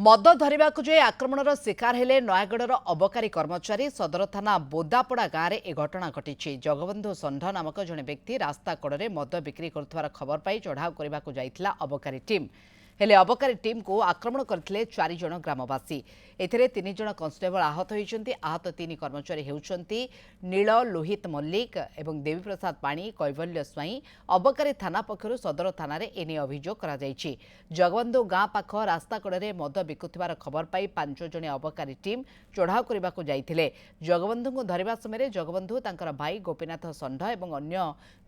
मद धरिबाकु जाई आक्रमणर शिकार हेले नयागढ़र अबकारी कर्मचारी सदर थाना बोदापड़ा गाँव में ए घटना घटी। जगबंधु षंढ नामक जड़े व्यक्ति रास्ता कड़े मद बिक्री करुवार खबर पाई चढ़ाऊ करने जाइथिला अबकारी टीम। हेले अबकारी टीम को आक्रमण करथिले 4 जण ग्रामवासी। एथिरे 3 जण कन्स्टेबल आहत होइछन्ति। आहत 3 कर्मचारी हेउछन्ति नील लोहित मल्लिक एवं देवी प्रसाद पाणी कैवल्य स्वाई। अबकारी थाना पक्षरु सदर थाना रे एने अभियोग करा जायछि। जगबंधु गाँ पाख रास्ता कड़े मद बिकुथिबार खबर पाई 5 जण अबकारी टीम चढ़ाऊ करने जाइथिले। जगबंधु को धरिबा समय जगबंधु तांकर भाई गोपीनाथ षंढ एवं अन्य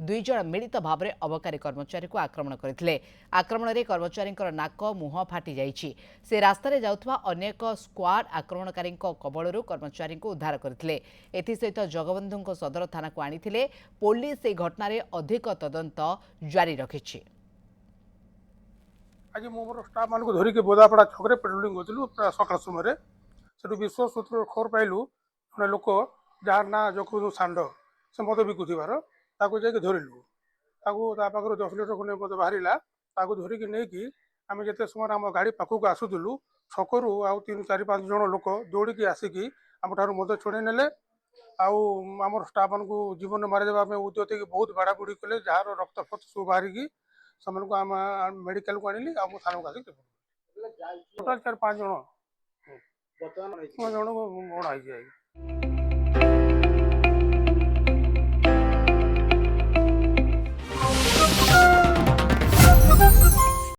2 जण मिलित भाव में अबकारी कर्मचारी को आक्रमण करथिले। आक्रमण रे कर्मचारी नाक मुह फाटी जाइछि। से रास्ता रे जाउथवा अनेक स्क्वाड आक्रमणकारी कबलरू कर्मचारी को उद्धार करथिले। एथिसहित जगबंधु को सदर थाना को आनिथिले। पुलिस ए घटना रे अधिक तदंत जारी रखिछि। आज मोर स्टाफ मान धरिक बोदापड़ा छकरे पेट्रोलिंग करूँ सकाल समय से विश्व सूत्र खबर पाइलु जड़े लोक जार ना जगबंधु षांढ से मद बिकुथार जाकि धरलु पाखे 10 लिटर खंडे मद बाहर धरिक नहीं आम जिते समय आम गाड़ी पाखक आसुलु छकरू आउ 3-4-5 जन लोक दौड़िकी आसिकी आम ठार मद छड़े ने आम स्टाफ मान जीवन मारिदेवा उद्यत बहुत बाड़ाबुड़ी कले जार रक्त फत सब बाहरिकी से मेडिकल को आनिली थाना को आसिक टोटाल 4-5 जन जन बड़ा